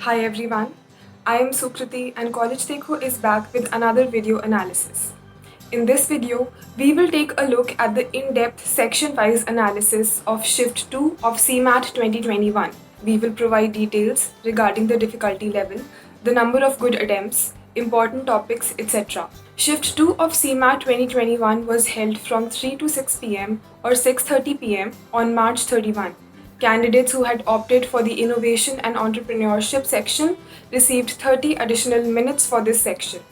Hi everyone, I am Sukriti and College Dekho is back with another video analysis. In this video, we will take a look at the in-depth section-wise analysis of Shift 2 of CMAT 2021. We will provide details regarding the difficulty level, the number of good attempts, important topics, etc. Shift 2 of CMAT 2021 was held from 3 to 6 pm or 6:30 pm on March 31. Candidates who had opted for the Innovation and Entrepreneurship section received 30 additional minutes for this section.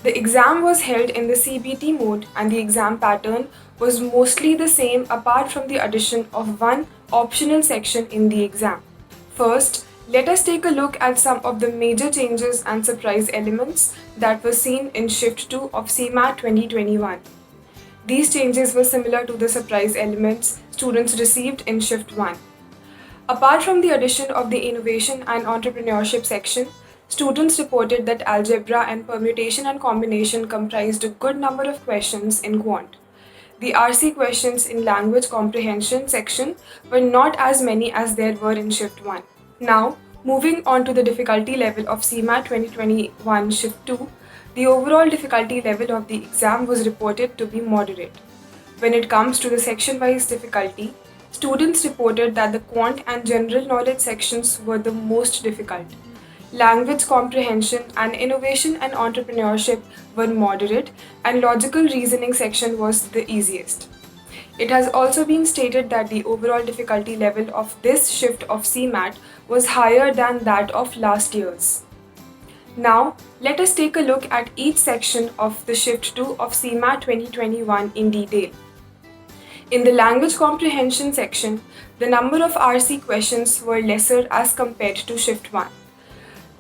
The exam was held in the CBT mode and the exam pattern was mostly the same apart from the addition of one optional section in the exam. First, let us take a look at some of the major changes and surprise elements that were seen in Shift 2 of CMAT 2021. These changes were similar to the surprise elements students received in Shift 1. Apart from the addition of the Innovation and Entrepreneurship section, students reported that algebra and permutation and combination comprised a good number of questions in Quant. The RC questions in Language Comprehension section were not as many as there were in Shift 1. Now, moving on to the difficulty level of CMAT 2021 Shift 2, the overall difficulty level of the exam was reported to be moderate. When it comes to the section-wise difficulty, students reported that the Quant and General Knowledge sections were the most difficult. Language Comprehension and Innovation and Entrepreneurship were moderate, and Logical Reasoning section was the easiest. It has also been stated that the overall difficulty level of this shift of CMAT was higher than that of last year's. Now, let us take a look at each section of the Shift 2 of CMAT 2021 in detail. In the Language Comprehension section, the number of RC questions were lesser as compared to Shift 1.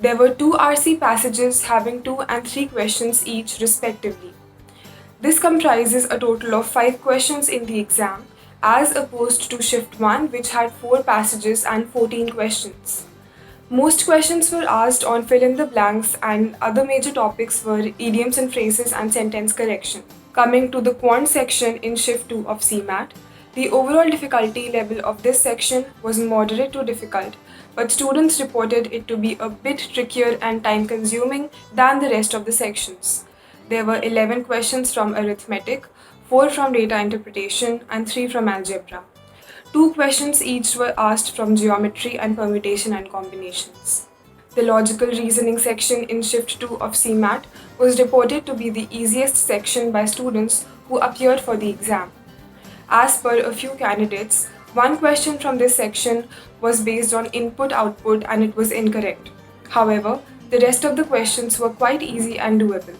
There were 2 RC passages having 2 and 3 questions each respectively. This comprises a total of 5 questions in the exam, as opposed to Shift 1 which had 4 passages and 14 questions. Most questions were asked on fill in the blanks and other major topics were idioms and phrases and sentence correction. Coming to the Quant section in Shift 2 of CMAT, the overall difficulty level of this section was moderate to difficult, but students reported it to be a bit trickier and time consuming than the rest of the sections. There were 11 questions from arithmetic, 4 from data interpretation and 3 from algebra. 2 questions each were asked from geometry and permutation and combinations. The Logical Reasoning section in Shift 2 of CMAT was reported to be the easiest section by students who appeared for the exam. As per a few candidates, one question from this section was based on input-output and it was incorrect. However, the rest of the questions were quite easy and doable.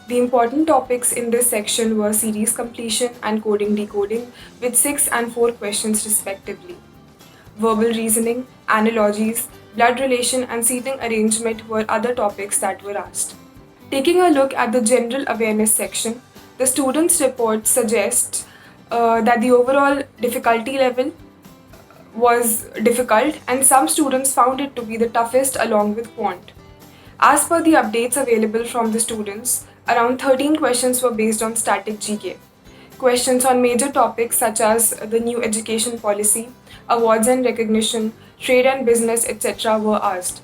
The important topics in this section were series completion and coding decoding with 6 and 4 questions respectively. Verbal reasoning, analogies, blood relation and seating arrangement were other topics that were asked. Taking a look at the general awareness section, the students' report suggests that the overall difficulty level was difficult and some students found it to be the toughest along with Quant. As per the updates available from the students, around 13 questions were based on static GK. Questions on major topics such as the new education policy, awards and recognition, trade and business, etc. were asked.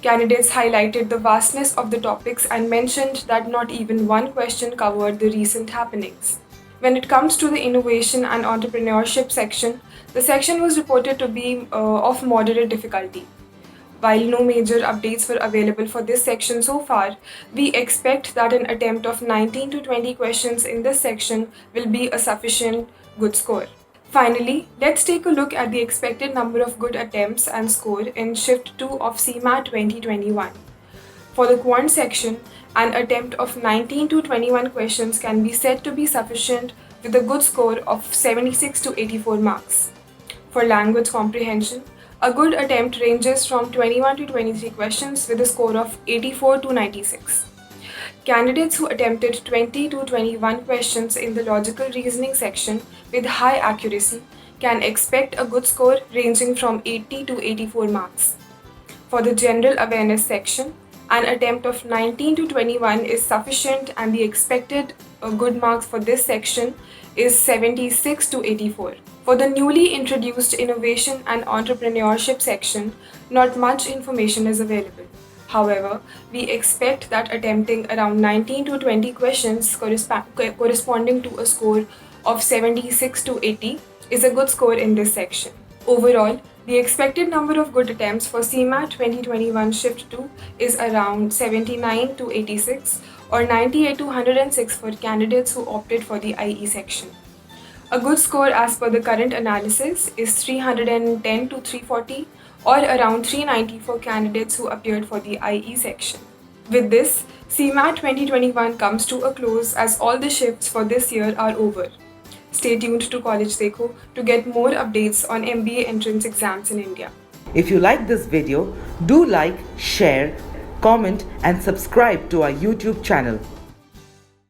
Candidates highlighted the vastness of the topics and mentioned that not even one question covered the recent happenings. When it comes to the Innovation and Entrepreneurship section, the section was reported to be of moderate difficulty. While no major updates were available for this section so far, we expect that an attempt of 19 to 20 questions in this section will be a sufficient good score. Finally, let's take a look at the expected number of good attempts and score in Shift 2 of CMAT 2021. For the Quant section, an attempt of 19 to 21 questions can be said to be sufficient with a good score of 76 to 84 marks. For Language Comprehension, a good attempt ranges from 21 to 23 questions with a score of 84 to 96. Candidates who attempted 20 to 21 questions in the Logical Reasoning section with high accuracy can expect a good score ranging from 80 to 84 marks. For the General Awareness section, an attempt of 19 to 21 is sufficient and the expected good marks for this section is 76 to 84. For the newly introduced Innovation and Entrepreneurship section, not much information is available. However, we expect that attempting around 19 to 20 questions corresponding to a score of 76 to 80 is a good score in this section. Overall, the expected number of good attempts for CMAT 2021 Shift 2 is around 79 to 86 or 98 to 106 for candidates who opted for the IE section. A good score as per the current analysis is 310 to 340 or around 390 for candidates who appeared for the IE section. With this, CMAT 2021 comes to a close as all the shifts for this year are over. Stay tuned to College Dekho to get more updates on MBA entrance exams in India. If you like this video, do like, share, comment and subscribe to our YouTube channel.